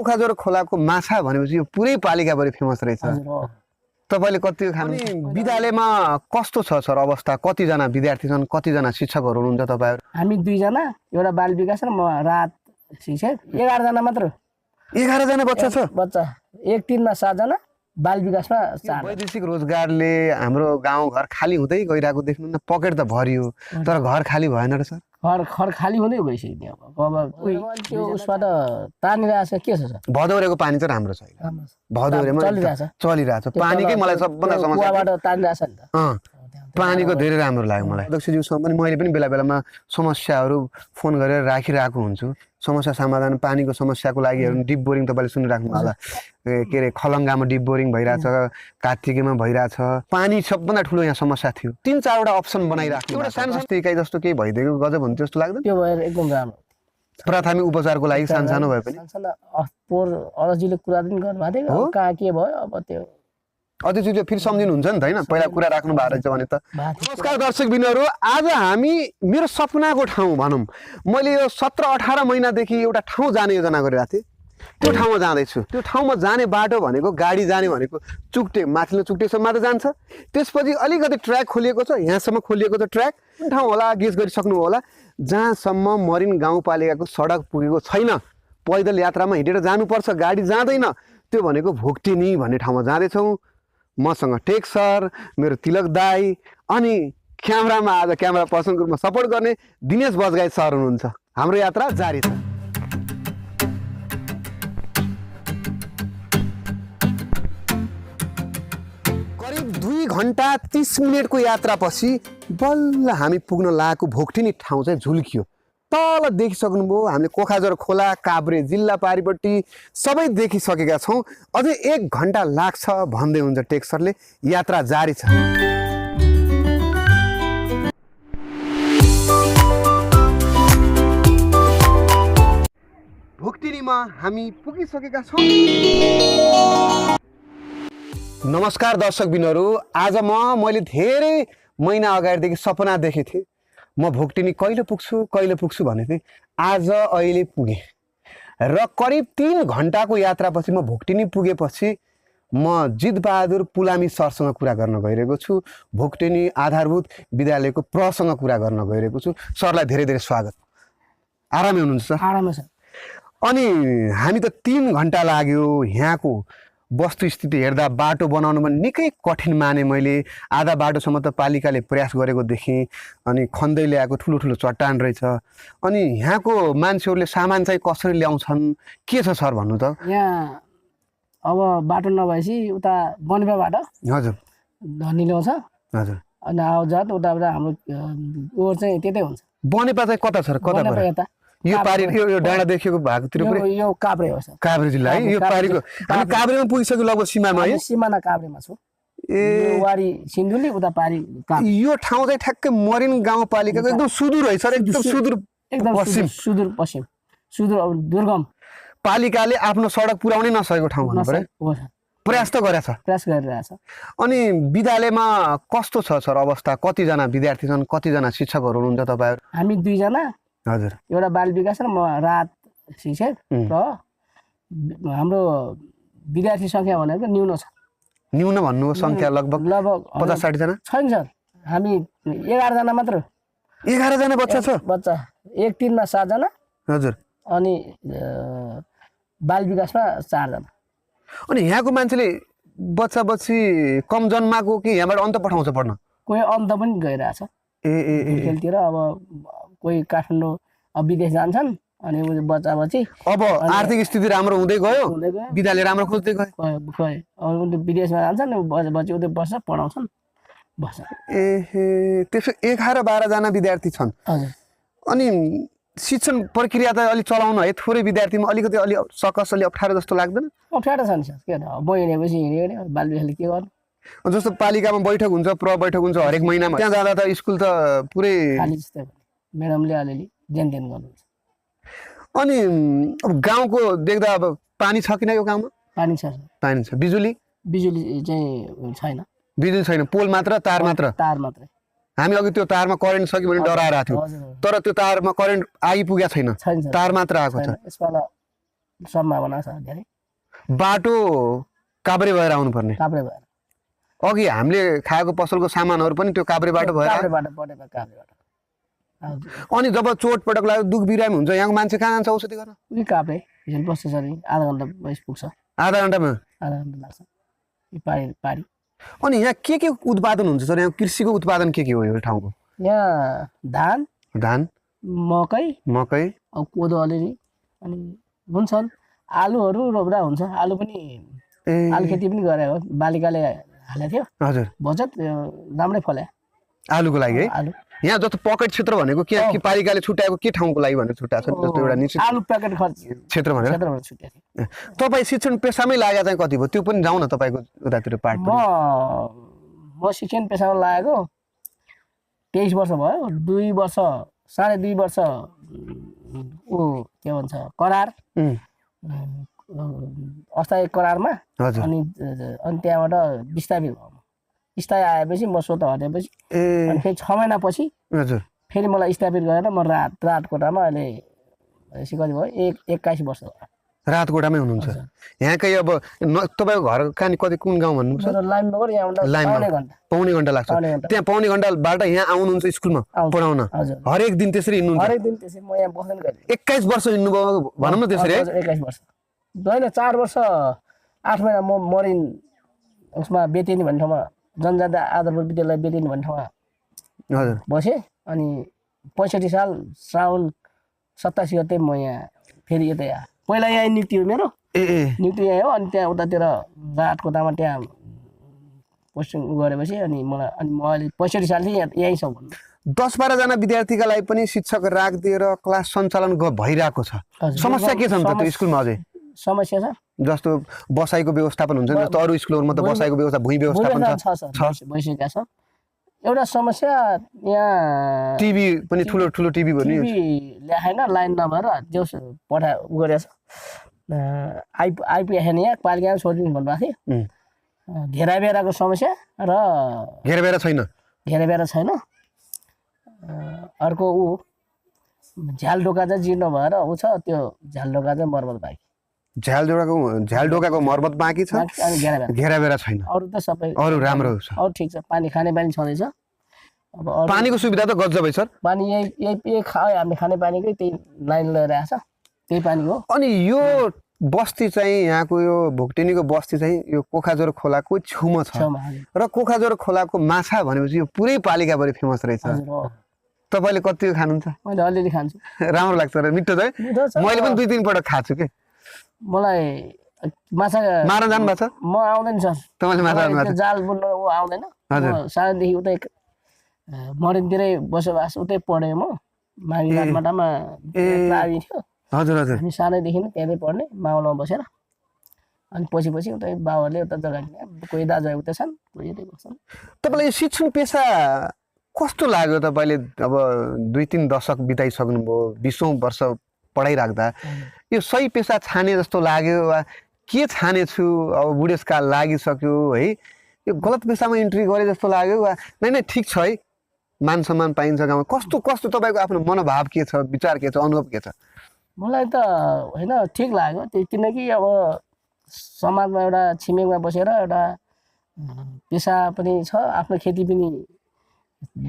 पोखराजोर खोलाको माछा भनेपछि यो पुरै पालिकाभरि फेमस रहेछ। तपाईले कति खानु? विद्यालयमा कस्तो छ सर अवस्था? कतिजना विद्यार्थी छन्, कतिजना शिक्षकहरू हुनुहुन्छ तपाईहरु? हामी 2 जना, एउटा बाल विकास र म रात शिक्षक। 11 जना मात्र। 11 जना बच्चा छ? बच्चा 1 टिममा 7 जना, बाल विकासमा 4। वैदेशिक रोजगारले हाम्रो गाउँ घर खाली हुँदै गइरहेको देख्नु न। पकेट त भरियो तर घर खाली भएन र सर? घर खाली हुँदै गइसक्यो। अब त्यो उसबाट तानिरहेछ के छ सर? भदौरेको पानी चाहिँ राम्रो छ। भदौरेमा चलिरहेछ। पानीकै मलाई सबभन्दा समस्या कुवाबाट तानिरहेछ नि त। पानीको धेरै राम्रो लाग्यो मलाई। अध्यक्षज्यूसँग पनि मैले पनि बेला बेलामा समस्याहरू फोन गरेर राखिरहेको हुन्छु। समस्या समाधान पानीको समस्याको लागि डिप बोरिङ तपाईले सुनिराख्नु होला। के रे खलङ्गामा डिप बोरिङ भइरहेछ, कार्तिकेमा भइरहेछ। पानी सबभन्दा ठुलो यहाँ समस्या थियो। 3-4 वटा अप्सन बनाइराख्नु। एउटा सानो सानो इकाइ जस्तो केही भइदिएको गजब हुन्थ्यो जस्तो लाग्दैन? त्यो भएर एकदम राम्रो। प्राथमिक उपचारको लागि सानो भए पनि पोर अरजीले कुरा पनि गर्नुभएको थियो। कहाँ के भयो अब त्यो अध्यक्षले फेरि सम्झिनुहुन्छ नि त हैन? पहिला कुरा राख्नु भएको रहेछ भने त। नमस्कार दर्शकबिनहरु, आज हामी मेरो सपनाको ठाउँ भनौँ, मैले यो 17-18 महिनादेखि एउटा ठाउँ जाने योजना गरिरहेको थिएँ। त्यो ठाउँमा जाँदैछु। त्यो ठाउँमा जाने बाटो भनेको गाडी जाने भनेको चुक्टे माथिल्लो चुक्टेसम्म मात्र जान्छ। त्यसपछि अलिकति ट्र्याक खोलिएको छ, यहाँसम्म खोलिएको छ ट्र्याक। कुन ठाउँ होला गेस गरिसक्नु होला, जहाँसम्म मरिन गाउँपालिकाको सडक पुगेको छैन, पैदल यात्रामा हिँडेर जानुपर्छ, गाडी जाँदैन, त्यो भनेको भोक्टिनी भन्ने ठाउँमा जाँदैछौँ। मसँग टेक सर, मेरो तिलक दाई, अनि क्यामेरामा आज क्यामेरा पर्सनको रूपमा सपोर्ट गर्ने दिनेश बजगाई सर हुनुहुन्छ। हाम्रो यात्रा जारी छ। करिब 2 घण्टा 30 मिनटको यात्रापछि बल्ल हामी पुग्न लागेको भोक्टिनी ठाउँ चाहिँ झुल्कियो। तल देखिसक्नुभयो हामीले कोखाजोर खोला, काभ्रे जिल्ला पारिपट्टि सबै देखिसकेका छौँ। अझै 1 घण्टा लाग्छ भन्दै हुन्छ टेक सरले। यात्रा जारी छ। भोक्टिनीमा हामी पुगिसकेका छौँ। नमस्कार दर्शकबिनहरु, आज मैले धेरै महिना अगाडिदेखि सपना देखेको थिएँ। म भोक्टिनी कहिले पुग्छु भनेको थिएँ। आज अहिले पुगेँ र करिब 3 घण्टाको यात्रापछि म भोक्टिनी पुगेपछि म जितबहादुर पुलामी सरसँग कुरा गर्न गइरहेको छु। भोक्टिनी आधारभूत विद्यालयको प्रसँग कुरा गर्न गइरहेको छु। सरलाई धेरै धेरै स्वागत। आरामै हुनुहुन्छ सर? आरामै छ। अनि हामी त 3 घण्टा लाग्यो। यहाँको वस्तुस्थिति हेर्दा बाटो बनाउनुमा निकै कठिन माने मैले। आधा बाटोसम्म त पालिकाले प्रयास गरेको देखेँ। अनि खन्दै ल्याएको ठुलो ठुलो चट्टान रहेछ। अनि यहाँको मान्छेहरूले सामान चाहिँ कसरी ल्याउँछन्, के छ सर भन्नु त? यहाँ अब बाटो नभएपछि उता बनेपाबाट हजुर धनी ल्याउँछ। हजुर। अनि आवजात उताबाट हाम्रो ओर चाहिँ त्यतै हुन्छ। बनेपा चाहिँ कता छ र कता पर्यो? यता यो पारी यो डाँडा देखिएको भागतिर पनि यो काभ्रे हो सर। काभ्रे जिल्ला है? यो पारीको हामी काभ्रेमा पुगिसक्यो लगभग सीमामा है? सीमाना काभ्रेमा छु। ए वारी सिन्धुली उता पारी काभ्रे। यो ठाउँ चाहिँ ठ्याक्कै मरिन गाउँपालिकाको एकदम सुदूर है सर? एकदम सुदूर, एकदम सुदूर पश्चिम, सुदूर दुर्गम। पालिकाले आफ्नो सडक पुर्याउनै नसकेको ठाउँ भन्नु पर्यो। प्रयास त गरेछ। प्रयास गरिरहेछ। अनि विद्यालयमा कस्तो छ सर अवस्था? कतिजना विद्यार्थी छन्, कतिजना शिक्षकहरू हुनुहुन्छ तपाईहरु? हामी 2 जना। हजुर। एउटा बाल विकास र म रात शिक्षक। र हाम्रो विद्यार्थी संख्या भनेको न्यून छ। न्यून भन्नुको संख्या लगभग 50-60 जना छैन सर। हामी 11 जना मात्र। 11 जना बच्चा छ? बच्चा 1 टिममा 7 जना। हजुर। अनि बाल विकासमा 4 जना। अनि यहाँको मान्छेले बच्चा बच्ची कम जन्माको कि यहाँबाट अन्त पठाउँछ पढ्न? कोही अन्त पनि गइरहेछ। खेलतिर अब कोही काठमाडौँ विदेश जान्छन्। अनि बच्चा बच्ची अब आर्थिक स्थिति राम्रो हुँदै गयो, विद्यालय राम्रो खोज्दै गयो। अब विदेशमा जान्छन्, बच्ची उतै बस्छ, पढाउँछन्, बस्छ। त्यसो 11-12 जना विद्यार्थी छन्। हजुर। अनि शिक्षण प्रक्रिया त अलि चलाउन है थोरै विद्यार्थीमा अलिकति सकस अलि अप्ठ्यारो जस्तो लाग्दैन? अप्ठ्यारो छ नि सर। के म हिँडेपछि हिँड्यो बाल विकासले के गर्नु? जस्तो पालिकामा बैठक हुन्छ, बैठक हुन्छ हरेक महिनामा, त्यहाँ जाँदा त स्कुल त पुरै खाली जस्तै भयो। म्याडमले अलिअलि जेनतेन गर्नुहुन्छ। अनि अब गाउँको देख्दा अब पानी छ किन यो गाउँमा? पानी छ। पानी छ। बिजुली चाहिँ छैन। बिजुली छैन, पोल मात्र, तार मात्र। तार मात्रै। हामी अघि त्यो तारमा करेन्ट सक्यो भने डराएर आएको थियो, तर त्यो तारमा करेन्ट आइपुगेको छैन, तार मात्र आएको छ। सम्भावना छ धेरै। बाटो काभ्रे भएर आउनुपर्ने काभ्रे भएर अघि हामीले खाएको पसलको सामानहरू पनि त्यो काभ्रे बाटो भएर आयो। काभ्रेबाट बढेको काभ्रेबाट हजुर। अनि जब चोटपटक लाग्यो दुख बिरामी हुन्छ यहाँको मान्छे कहाँ जान्छ औषधि गर्न? उही काभ्रे हिजो बस्छ सर आधा घन्टा पुग्छ, आधा घन्टामा। आधा घन्टा लाग्छ पारी पारी। अनि यहाँ के उत्पादन हुन्छ सर? यहाँ कृषिको उत्पादन के हो यो ठाउँको? यहाँ धान धान मकै अब कोदो अलिअलि अनि हुन्छन् आलुहरू रोप्दा हुन्छ। आलु पनि आलु खेती पनि गरेको बालिकाले हालेको थियो हजुर बचत राम्रै फल्यो आलुको लागि है। आलु यहाँ जस्तो पकेट क्षेत्र भनेको के पालिकाले छुट्याएको के ठाउँको लागि भनेर छुट्याएको छ जस्तो एउटा निश्चित आलु प्याकेट खर्च क्षेत्र भनेर क्षेत्रबाट छुट्याएको थियो। तपाईँ शिक्षण पेसामै लागेको चाहिँ कति भयो त्यो पनि जाउँ न तपाईँको उतातिर पार्ट? म शिक्षण पेसामा लागेको 23 वर्ष भयो। 2 वर्ष 2.5 वर्ष ऊ के भन्छ करार अस्थायी करारमा हजुर। अनि त्यहाँबाट विस्थापित भयो। स्थायी आएपछि म स्वतः हटेपछि अनि फेरि 6 महिनापछि हजुर फेरि मलाई स्थापित गरेर म रातकोटामा अहिले कति भयो 21 वर्ष भयो रातकोटामै हुनुहुन्छ। यहाँकै अब तपाईँको घर कहाँ कति कुन गाउँ भन्नुहुन्छ? लाइनबाट यहाँबाट पाउने घन्टा लाग्छ। त्यहाँ पाउने घन्टाबाट यहाँ आउनुहुन्छ स्कुलमा पढाउन? हरेक दिन त्यसरी हिँड्नुहुन्छ? हरेक दिन त्यसरी म यहाँ बस्दैन गएँ। 21 वर्ष हिँड्नुभयो भनौँ न त्यसरी है? 21 वर्ष होइन 4 वर्ष 8 महिना म मरिन उसमा बेतेनी भन्ने ठाउँमा जनजाति आदर्श विद्यालय बेतेनी भन्ने ठाउँमा हजुर बसेँ। अनि 65 साल श्रावण 27 गते म यहाँ फेरि यतै आएँ। पहिला यहाँ नियुक्ति हो मेरो नियुक्ति यहाँ हो। अनि त्यहाँ उतातिर रातकोटामा त्यहाँ पोस्टिङ गरेपछि अनि मलाई अनि म अहिले 65 साल चाहिँ यहीँ छ भन्नु। 10-12 जना विद्यार्थीका लागि पनि शिक्षक राखिदिएर क्लास सञ्चालन भइरहेको छ। समस्या के छ त त्यो स्कुलमा? अझै समस्या छ जस्तो बसाइको व्यवस्थापन हुन्छ जस्तो अरू स्कुलहरूमा त बसाइको व्यवस्था भुइँ व्यवस्थापन छ भइसकेका छ। एउटा समस्या यहाँ टिभी पनि ठुलो टिभी भन्ने ल्याएन लाइन नभएर जो पठा गरेछ आइपुगेन यहाँ पालिकामा छोडिदिनु भन्नुभएको थियो। घेराबेराको समस्या र घेराबेरा छैन। अर्को ऊ झ्यालढोका चाहिँ जीर्ण भएर ऊ छ त्यो झ्यालढोका चाहिँ मर्मत बाँकी। झ्यालढोकाको मर्मत बाँकी छ, घेराबेरा छैन। अरू त सबै अरू राम्रो छ, अरू ठिक छ। खाने पानी छँदैछ। अब पानीको सुविधा त गजब है सर? पानी यही हामीले खाने पानीकै त्यही लाइन लिएर आएको छ त्यही पानी हो। अनि यो बस्ती चाहिँ यहाँको यो भुक्टेनीको बस्ती चाहिँ यो कोखाजोर खोलाको छेउमा छ र कोखाजोर खोलाको माछा भनेपछि यो पुरै पालिकाभरि फेमस रहेछ। तपाईँले कति खानुहुन्छ? मैले अलिअलि खान्छु। राम्रो लाग्छ र मिठो छ है? मैले पनि 2-3 पटक खाएको छु के। मलाई माछा मार्न जानु भएको छ? म आउँदैन सर। तपाईँले माछा मार्नु भएको छ? जाल बुन्न ऊ आउँदैन। सानोदेखि उतै मरिनतिरै बसोबास उतै पढेँ म। माघी घाटमाटामा प्रावि थियो। हजुर हजुर। हामी सानैदेखि नै त्यहीँ पढ्ने मावलमा बसेर। अनि पछि उतै बाबुहरूले उता जग्गा किने कोही दाजु उतै छन् कोही यतै बस्छन्। तपाईँलाई यो शिक्षण पेसा कस्तो लाग्यो? तपाईँले अब 2-3 दशक बिताइसक्नुभयो, 20औं वर्ष पढाइराख्दा यो सही पेसा छाने जस्तो लाग्यो वा के छानेछु अब बुढेसकाल लागिसक्यो है यो गलत पेसामा इन्ट्री गरे जस्तो लाग्यो वा नै ठिक छ है मान सम्मान पाइन्छ गाउँमा? कस्तो तपाईँको आफ्नो मनोभाव के छ, विचार के छ, अनुभव के छ? मलाई त होइन ठिक लाग्यो किनकि अब समाजमा एउटा छिमेकमा बसेर एउटा पेसा पनि छ, आफ्नो खेती पनि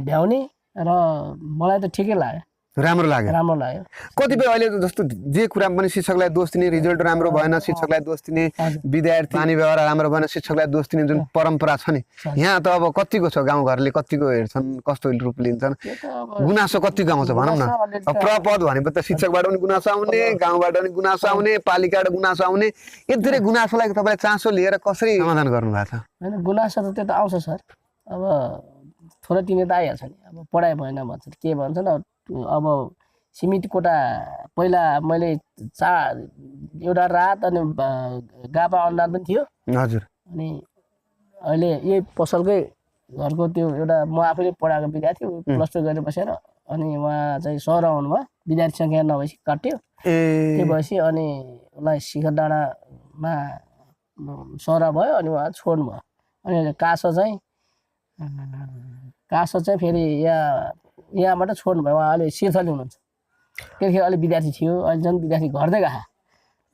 भ्याउने र मलाई त ठिकै लाग्यो। राम्रो लाग्यो। कतिपय अहिले जस्तो जे कुरामा पनि शिक्षकलाई दोष दिने, रिजल्ट राम्रो भएन शिक्षकलाई दोष दिने, विद्यार्थी बानी व्यवहार राम्रो भएन शिक्षकलाई दोष दिने जुन परम्परा छ नि यहाँ त अब कतिको छ? गाउँघरले कतिको हेर्छन्, कस्तो रूप लिन्छन्, गुनासो कतिको आउँछ भनौँ न? प्रपद भनेपछि त शिक्षकबाट पनि गुनासो आउने, गाउँबाट पनि गुनासो आउने, पालिकाबाट गुनासो आउने, यति धेरै गुनासोलाई तपाईँले चासो लिएर कसरी समाधान गर्नु भएको छ? होइन गुनासो त त्यो त आउँछ सर। अब थोरै तिनी त आइहाल्छ नि। अब पढाइ भएन भन्छ के भन्छन्। अब सिमेन्ट कोटा पहिला मैले एउटा रात अनि गापा अनुदान पनि थियो। हजुर। अनि अहिले यही पसलकै घरको त्यो एउटा म आफैले पढाएको विद्यार्थी +2 गरेर बसेर अनि उहाँ चाहिँ सर आउनुभयो, विद्यार्थी सङ्ख्या नभएपछि काट्यो। त्यो भएपछि अनि उसलाई शिखर डाँडामा सर भयो अनि उहाँ छोड्नुभयो। अनि कासो चाहिँ फेरि यहाँबाट छोड्नुभयो। उहाँ अहिले सिर्थली हुनुहुन्छ। त्यतिखेर अहिले विद्यार्थी थियो, अहिले झन् विद्यार्थी घट्दै गएको।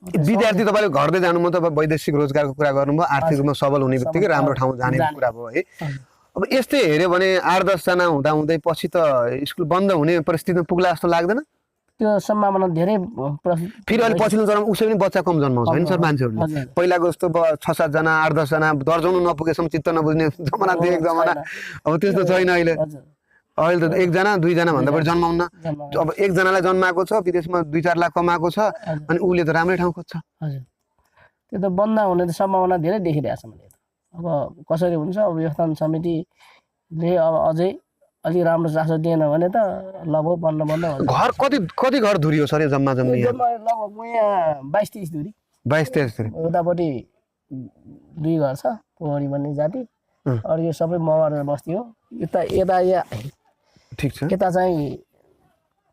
विद्यार्थी तपाईँले घरदै जानु म तपाईँ वैदेशिक रोजगारको कुरा गर्नुभयो आर्थिक रूपमा सबल हुने बित्तिकै राम्रो ठाउँ जाने कुरा भयो है अब यस्तै हेऱ्यो भने 8-10 जना हुँदा हुँदै पछि त स्कुल बन्द हुने परिस्थितिमा पुग्ला जस्तो लाग्दैन त्यो सम्भावना धेरै फेरि अहिले पछिल्लो जन्म उसै पनि बच्चा कम जन्माउँछ होइन सर मान्छेहरूले पहिलाको जस्तो 6-7 जना 8-10 जना दर्जाउनु नपुगेसम्म चित्त नबुझ्ने जमाना देखेको जमाना अब त्यस्तो छैन अहिले अहिले त 1 जना 2 जना भन्दा बढी जन्माउन अब 1 जनालाई जन्माएको छ विदेशमा 2-4 लाख कमाएको छ अनि उसले त राम्रै ठाउँ खोज्छ हजुर त्यो त बन्द हुने त सम्भावना धेरै देखिरहेछ मैले अब कसरी हुन्छ अब व्यवस्थापन समितिले अब अझै अलि राम्रो चासो दिएन भने त लगभग बन्द हुन्छ घर कति घर धुरियो सर यो जम्मा जम्मी लगभग यहाँ 22-23 धुरी 22-23 धुरी उतापट्टि 2 घर छ पोखरी भन्ने जाति अरू यो सबै मगर बस्ती हो यता यहाँ ठीक छ यता चाहिँ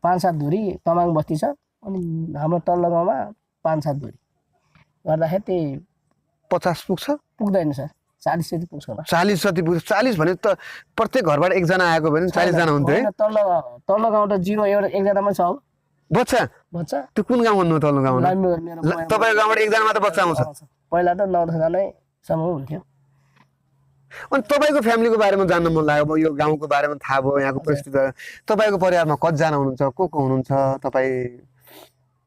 5-7 धुरी तमाङ बस्ती छ अनि हाम्रो तल्लो गाउँमा 5-7 धुरी गर्दाखेरि त्यही 50 पुग्छ पुग्दैन सर 40 जति पुग्छ होला 40 जति पुग्छ 40 भने त प्रत्येक घरबाट 1 जना आएको भने 40 जना हुन्थ्यो है तल्लो गाउँ त 0 एक जनामै छ अब बच्चा त्यो कुन गाउँ भन्नु तल्लो गाउँ तपाईको गाउँबाट 1 जना मात्र बच्चा आउँछ पहिला त 9-10 जनै सम्म हुन्थ्यो अनि तपाईको फ्यामिलीको बारेमा जान्न मन लाग्यो यो गाउँको बारेमा थाहा भयो यहाँको परिस्थिति तपाईको परिवारमा कति जना हुनुहुन्छ को हुनुहुन्छ तपाई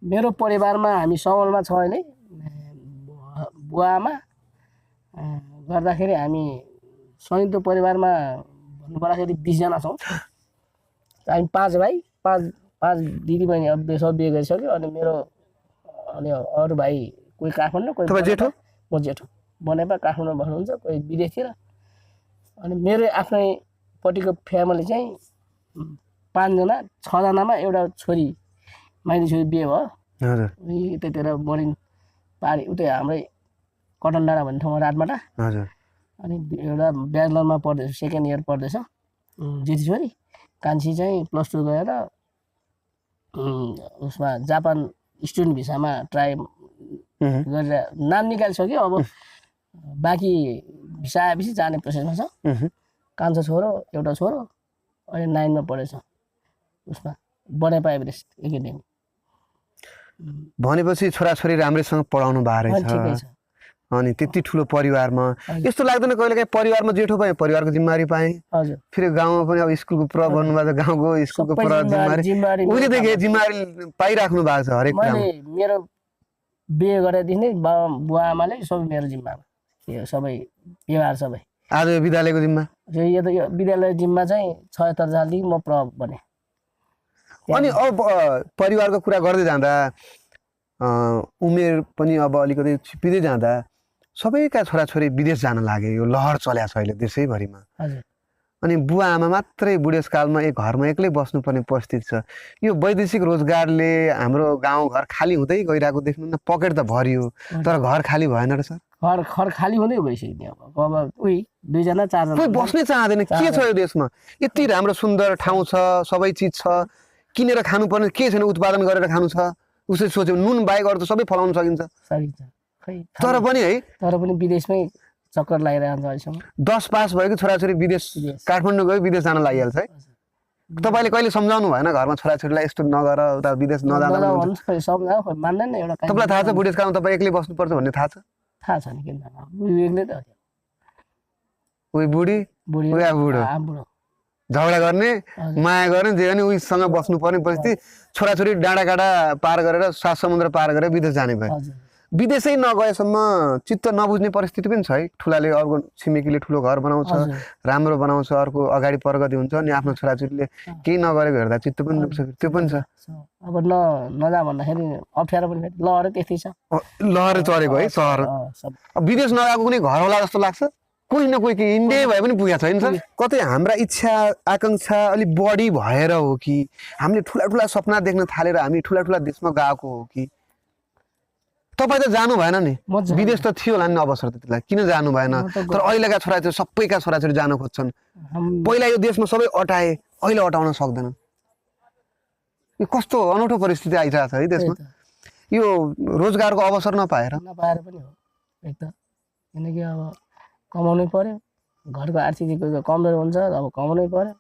मेरो परिवारमा हामी समलमा छ अहिले बुवामा गर्दाखेरि हामी संयुक्त परिवारमा भन्नु पर्दाखेरि 20 जना छौँ हामी 5 भाइ 5 दिदी बहिनी अब सब बिहे गरिसक्यो अनि मेरो अनि अरू भाइ कोही काठमाडौँ कोही जेठो म जेठो बनेपा काठमाडौँ बस्नुहुन्छ कोही विदेशतिर अनि मेरो आफ्नै पट्टिको फ्यामिली चाहिँ 5 जना 6 जनामा एउटा छोरी माइली छोरी बिहे भयो हजुर त्यतिर बोर्डिङ पारी उतै हाम्रै कटन डाँडा भन्ने ठाउँमा रातमाटा हजुर अनि एउटा ब्याचलरमा पढ्दैछ सेकेन्ड इयर पढ्दैछ जेठी छोरी कान्छी चाहिँ +2 गएर उसमा जापान स्टुडेन्ट भिसामा ट्राई गरेर नाम निकालिसक्यो अब बाँकी भिसा आएपछि जाने प्रोसेसमा छ कान्छो छोरो एउटा छोरो अहिले 9 मा पढेछ उसमा बनेपा एभरेस्ट एकाडेमी भनेपछि छोराछोरी राम्रैसँग पढाउनु भएको रहेछ अनि त्यति ठुलो परिवारमा यस्तो लाग्दैन कहिलेकाहीँ परिवारमा जेठो भए परिवारको जिम्मेवारी पाए हजुर फेरि गाउँमा पनि अब स्कुलको प्र भन्नुभएको गाउँको स्कुलको प्र जिम्मेवारी उहिलेदेखि जिम्मेवारी पाइराख्नु भएको छ हरेक मैले मेरो बिहे गरेदेखि नै बुवा आमाले सबै मेरो जिम्मामा के सबै व्यवहार सबै आज यो विद्यालयको जिम्मा यो विद्यालय जिम्मा चाहिँ 76 सालदेखि म प्र बने अनि अब परिवारको कुरा गर्दै जाँदा उमेर पनि अब अलिकति छिपिँदै जाँदा सबैका छोराछोरी विदेश जान लागे यो लहर चल्या छ अहिले देशैभरिमा अनि बुवा आमा मात्रै बुढेसकालमा एक घरमा एक्लै बस्नुपर्ने परिस्थिति छ यो वैदेशिक रोजगारले हाम्रो गाउँघर खाली हुँदै गइरहेको देख्नु न पकेट त भरियो तर घर खाली भएन र सर घर खाली हुँदै गइसक्यो अब उही 2 जना 4 जना कोही बस्नै चाहदैन के छ यो देशमा यति राम्रो सुन्दर ठाउँ छ सबै चिज छ किनेर खानुपर्ने के छैन उत्पादन गरेर खानु छ उसले सोच्यो नुन बाहेक अरू त सबै फलाउन सकिन्छ तर पनि विदेशमै चक्कर लागिरहन्छ अहिलेसम्म 10 पास भएको छोराछोरी विदेश काठमाडौँ गयो विदेश जान लागिहाल्छ है तपाईले कहिले सम्झाउनु भएन घरमा छोराछोरीलाई यस्तो नगर उता विदेश नजान मान्दैन एउटा तपाईलाई थाहा छ बुढेसकालमा तपाईँ एक्लै बस्नुपर्छ भन्ने थाहा छ नि किन एक्लै त उही बुढी बुढो झगडा गर्ने माया गर्ने जे पनि उहीसँग बस्नुपर्ने परिस्थिति छोराछोरी डाँडा काँडा पार गरेर 7 समुद्र पार गरेर विदेश जाने भयो विदेशै नगएसम्म चित्त नबुझ्ने परिस्थिति पनि छ है ठुलाले अर्को छिमेकीले ठुलो घर बनाउँछ राम्रो बनाउँछ अर्को अगाडि प्रगति हुन्छ अनि आफ्नो छोराछोरीले केही नगरेको हेर्दा चित्त पनि दुख्छ त्यो पनि छ अब नजा भन्दाखेरि अप्ठ्यारो पनि लहरै त्यस्तै छ लहरै चढेको है सहर विदेश नगएको कुनै घर होला जस्तो लाग्छ कोही न कोही इन्डिया भए पनि पुगेको छैन सर कतै हाम्रा इच्छा आकांक्षा अलिक बढी भएर हो कि हामीले ठुला ठुला सपना देख्न थालेर हामी ठुला ठुला देशमा गएको हो कि तपाईँ त जानु भएन नि विदेश त थियो होला नि अवसर त्यतिलाई किन जानु भएन तर अहिलेका छोराछोरी सबैका छोराछोरी जान खोज्छन् पहिला यो देशमा सबै अटाए अहिले अटाउन सक्दैनन् यो कस्तो अनौठो परिस्थिति आइरहेछ है देशमा यो रोजगारको अवसर नपाएर पनि हो एकदम किनकि अब कमाउनै पर्यो घरको आर्थिक कमजोर हुन्छ अब कमाउनै पर्यो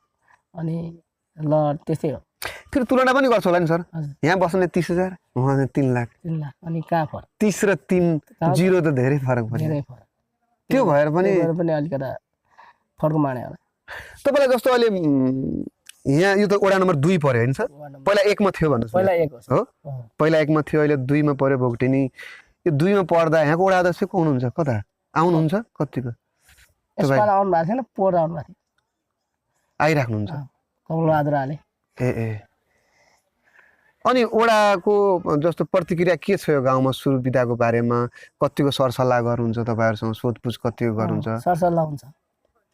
अनि ल त्यस्तै हो फेरि तुलना पनि गर्छ होला नि सर हजुर यहाँ बस्ने 30,000 उहाँ 3 लाख 3 लाख अनि कहाँ फरक 30 र 3 0 त धेरै फरक पर्यो धेरै फरक त्यो भएर पनि त्यो भएर पनि अलिकता फर्क माने होला तपाईँलाई जस्तो अहिले यहाँ यो त वडा नम्बर 2 पर्यो हैन सर पहिला 1 मा थियो भन्नुहोस् पहिला एक हो पहिला 1 मा थियो अहिले 2 मा पर्यो भोगटेनी यो 2 मा पर्दा यहाँको वडा अध्यक्ष को हुनुहुन्छ कता आउनुहुन्छ कतिको यसपाल आउनु भएको थिएन पोहोर आउनु भएको थियो आइराख्नुहुन्छ कमलबहादुर आले ए अनि वडाको जस्तो प्रतिक्रिया के छ यो गाउँमा सुविधाको बारेमा कतिको सरसल्लाह गर्नुहुन्छ तपाईँहरूसँग सोधपुछ कतिको गर्नुहुन्छ सरसल्लाह हुन्छ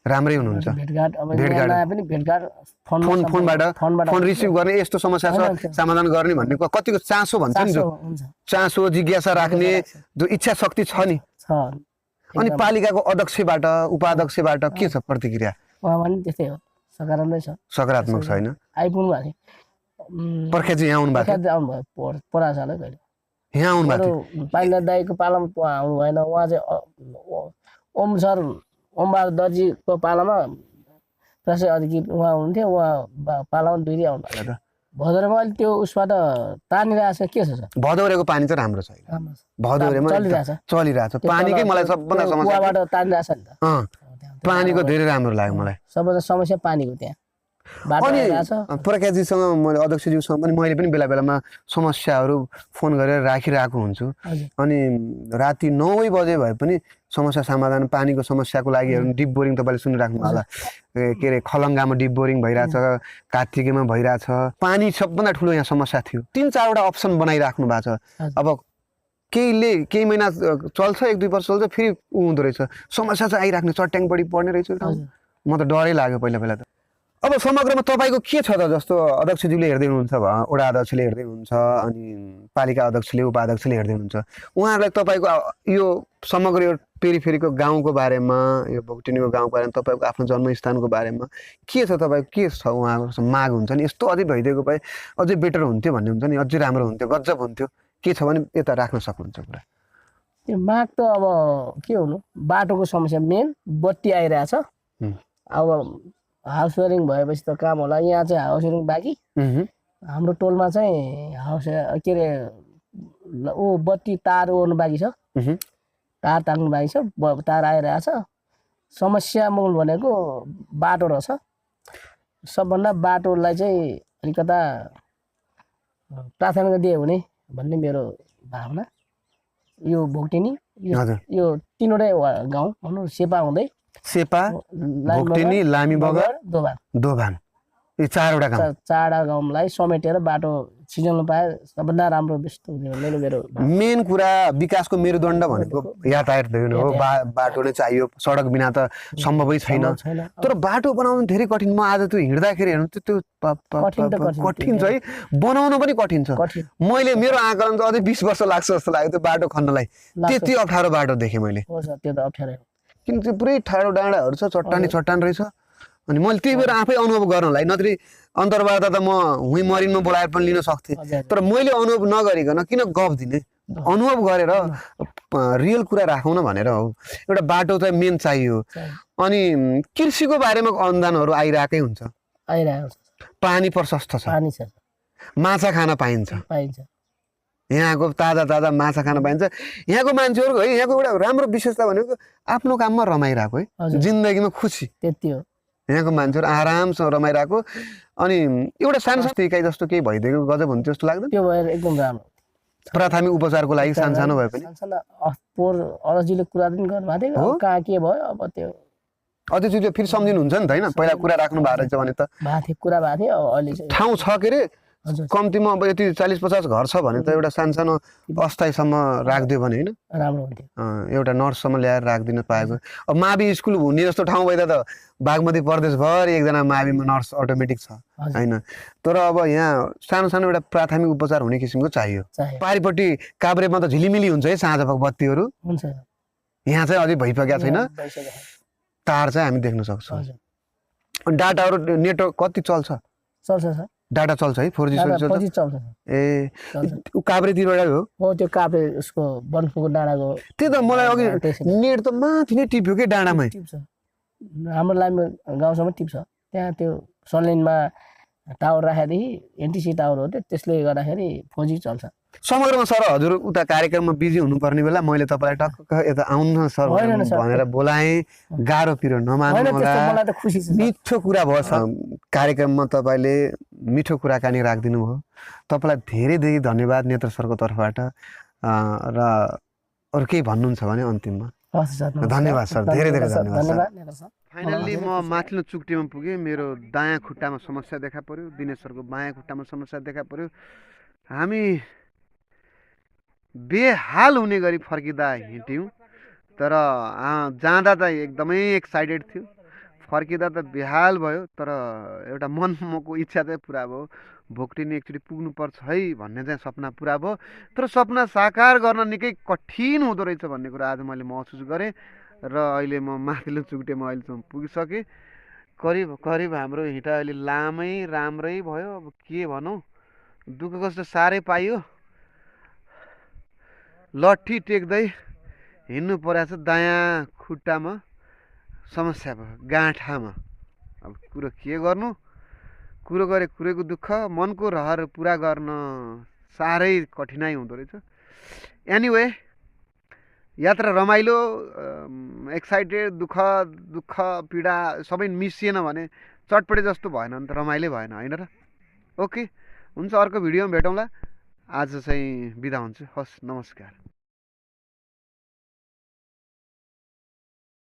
राम्रै हुनुहुन्छ भेटघाट अब भेटघाट। नआए पनि भेटघाट फोनबाट फोनबाट फोन रिसिभ गर्ने यस्तो समस्या छ समाधान गर्ने भन्ने कतिको चासो भन्छ नि जो हुन्छ चासो जिज्ञासा राख्ने जो इच्छा शक्ति छ नि छ अनि पालिकाको अध्यक्षबाट उपाध्यक्षबाट के छ प्रतिक्रिया उहाँ पनि त्यस्तै हो सकारात्मक छ सकारात्मक छैन आइपुग्नु भएको थियो पर्खे चाहिँ यहाँ आउनु भएको पर्खात आउनु भयो परा साल कहिले थियो यहाँ आउनु भएको थियो पाइला दाईको पालामा उहाँ आउनु भएन उहाँ चाहिँ ओम सर ओमबहादुर दर्जीको पालामा प्रशय अधिकृत उहाँ हुनुहुन्थ्यो उहाँ पालामा 2 दिन आउनु भएको त भदौरेमा अहिले त्यो उसबाट तानिरहेछ के छ सर भदौरेको पानी चाहिँ राम्रो छैन राम्रो छ। भदौरेमा चलिरहेछ चलिरहेछ पानीकै मलाई सबभन्दा समस्या कुवाबाट तानिरहेछ नि त अँ पानीको धेरै राम्रो लाग्यो मलाई सबभन्दा समस्या पानीको त्यहाँ बाटो अनि आइरहेछ प्रकाशजीसँग मैले अध्यक्षज्यूसँग पनि मैले पनि बेला बेलामा समस्याहरू फोन गरेर राखिरहेको हुन्छु हजुर अनि राति 9 बजे भए पनि समस्या समाधान पानीको समस्याको लागि हेर्नु डिप बोरिङ तपाईँले सुनिराख्नु होला के अरे खलङ्गामा डिप बोरिङ भइरहेछ कार्तिकेमा भइरहेछ पानी सबभन्दा ठुलो यहाँ समस्या थियो 3-4 वटा अप्सन बनाइराख्नु भएको छ हजुर। अब केही महिना चल्छ 1-2 वर्ष चल्छ फेरि हुँदो रहेछ समस्या चाहिँ आइराख्ने चट्याङ बढी पर्ने रहेछ हजुर। म त डरै लाग्यो पहिला त अब समग्रमा तपाईँको के छ त जस्तो अध्यक्षज्यूले हेर्दै हुनुहुन्छ वडा अध्यक्षले हेर्दै हुनुहुन्छ अनि पालिका अध्यक्षले उपाध्यक्षले हेर्दै हुनुहुन्छ उहाँहरूलाई तपाईँको यो समग्र यो पेरिफेरीको गाउँको बारेमा यो भोगटेनीको गाउँको बारेमा तपाईँको आफ्नो जन्मस्थानको बारेमा के छ तपाईँको के छ उहाँको माग हुन्छ नि यस्तो अझै भइदिएको भए अझै बेटर हुन्थ्यो भन्ने हुन्छ नि अझै राम्रो हुन्थ्यो गजब हुन्थ्यो के छ भने यता राख्न सक्नुहुन्छ कुरा त्यो माग त अब के हुनु बाटोको समस्या मेन बत्ती आइरहेछ अब हाउस वायरिङ भएपछि त काम होला यहाँ चाहिँ हाउस वायरिङ बाँकी हाम्रो टोलमा चाहिँ हाउस के अरे ऊ बत्ती तार ओर्नु बाँकी छ तार टाङ्नु बाँकी छ तार आइरहेछ समस्या मूल भनेको बाटो रहेछ सबभन्दा बाटोलाई चाहिँ अलिकता प्राथमिकता दियो भने भन्ने मेरो भावना यो भोगटेनी यो 3वटै गाउँ भनौँ सेपा हुँदै सेपा भोगटेनी लामी बगर दोभान यो 4वटा गाउँ 4वटा गाउँलाई समेटेर बाटो सिजनमा पाए सबभन्दा राम्रो व्यस्त हुने मेरो मेन कुरा विकासको मेरुदण्ड भनेको यातायात हो बाटो नै चाहियो सडक बिना त सम्भवै छैन तर बाटो बनाउनु धेरै कठिन म आज त्यो हिँड्दाखेरि हेर्नु त्यो कठिन छ है बनाउन पनि कठिन छ मैले मेरो आकलन त अझै 20 वर्ष लाग्छ जस्तो लाग्यो त्यो बाटो खन्नलाई त्यति अप्ठ्यारो बाटो देखेँ मैले हो सर त्यो त अप्ठ्यारो किन त्यो पुरै ठाडो डाँडाहरू छ चट्टान रहेछ अनि मैले त्यही भएर आफै अनुभव गर्नलाई नत्र अन्तर्वार्ता त म हुँ मरिनमा बोलाएर पनि लिन सक्थेँ तर मैले अनुभव नगरिकन किन गफ दिने अनुभव गरेर रियल कुरा राखौँ न भनेर हो एउटा बाटो चाहिँ मेन चाहियो अनि कृषिको बारेमा अनुदानहरू आइरहेकै हुन्छ पानी प्रशस्त छ माछा खान पाइन्छ यहाँको ताजा माछा खान पाइन्छ यहाँको मान्छेहरूको है यहाँको एउटा राम्रो विशेषता भनेको आफ्नो काममा रमाइरहेको है जिन्दगीमा खुसी त्यति हो यहाँको मान्छेहरू आरामसँग रमाइरहेको अनि एउटा सानो इकाइ जस्तो केही भइदिएको गजब हुन्थ्यो जस्तो लाग्दैन त्यो भएर एकदम राम्रो प्राथमिक उपचारको लागि सानो भए पनि पोहोर अध्यक्षले कुरा पनि गर्नुभएको थियो कहाँ के भयो अब त्यो अध्यक्षले फेरि सम्झिनुहुन्छ नि त होइन पहिला कुरा राख्नु भएको रहेछ भने त कुरा भएको थियो अब अहिले ठाउँ छ के अरे कम्तीमा अब यति 40-50 घर छ भने त एउटा सानो अस्थायीसम्म राखिदियो भने होइन राम्रो हुन्थ्यो एउटा नर्ससम्म ल्याएर राखिदिन पाएको अब मावि स्कुल हुने जस्तो ठाउँ भइदा त बागमती प्रदेशभर एकजना माविमा नर्स अटोमेटिक छ होइन तर अब यहाँ सानो एउटा प्राथमिक उपचार हुने किसिमको चाहियो पारिपट्टि काभ्रेमा त झिलिमिली हुन्छ है साँझ बत्तीहरू यहाँ चाहिँ अझै भइसकेको छैन तार चाहिँ हामी देख्न सक्छौँ डाटाहरू नेटवर्क कति चल्छ डाटा चल्छ है 4G चल्छ ए काभ्रेतिरबाट हो त्यो काभ्रे उसको बनफुको डाँडाको त्यही त मलाई अघि नेट त माथि नै टिप्यो के डाँडामै हाम्रो लाइनमा गाउँसम्म टिप्छ त्यहाँ त्यो सनलाइनमा टावर राखेदेखि एनटिसी टावर हो त्यो, त्यसले गर्दाखेरि 4G चल्छ। समग्रमा सर हजुर उता कार्यक्रममा बिजी हुनुपर्ने बेला मैले तपाईँलाई टक्क यता आउनु न सर होइन सर, भनेर बोलाएँ, गाह्रो पिरो नमान्नु होइन त्यस्तो होला। मलाई त खुसी छ सर। मिठो कुरा भयो कार्यक्रममा तपाईँले मिठो कुराकानी राखिदिनु भयो। तपाईँलाई धेरै धेरै धन्यवाद नेत्र सरको तर्फबाट। र अरू केही भन्नुहुन्छ भने अन्तिममा? हस् सर, धन्यवाद सर, धेरै धेरै धन्यवाद सर। नेत्र सर। फाइनल्ली म माथिल्लो चुक्टीमा पुगेँ। मेरो दायाँ खुट्टामा समस्या देखा पर्यो, दिनेश सरको बायाँ खुट्टामा समस्या देखा पर्यो। हामी बेहाल हुने गरी फर्किँदा हिँड्यौँ, तर जाँदा त एकदमै एक्साइटेड थियो, फर्किँदा त बेहाल भयो। तर एउटा मनको इच्छा चाहिँ पुरा भयो, भोगटिनी एकचोटि पुग्नुपर्छ है भन्ने चाहिँ सपना पुरा भयो। तर सपना साकार गर्न निकै कठिन हुँदो रहेछ भन्ने कुरा आज मैले महसुस गरेँ। र अहिले म माथिल्लो चुक्टीमा अहिलेसम्म पुगिसकेँ। करिब करिब हाम्रो हिँड अहिले राम्रै भयो। अब के भनौँ, दुःख कष्ट साह्रै पाइयो। लट्ठी टेक्दै हिँड्नु परेको छ, दायाँ खुट्टामा समस्या भयो, गाँठामा। अब कुरो के गर्नु, कुरो गरे कुरोको दुःख, मनको रहर पुरा गर्न साह्रै कठिनाइ हुँदो रहेछ। एनिवे यात्रा रमाइलो, एक्साइटेड, दुःख पीडा सबै मिसिएन भने चटपटे जस्तो भएन भने त रमाइलै भएन, होइन र? ओके, हुन्छ, अर्को भिडियोमा भेटौँला। आज चाहिँ बिदा हुन्छु। हस्, नमस्कार।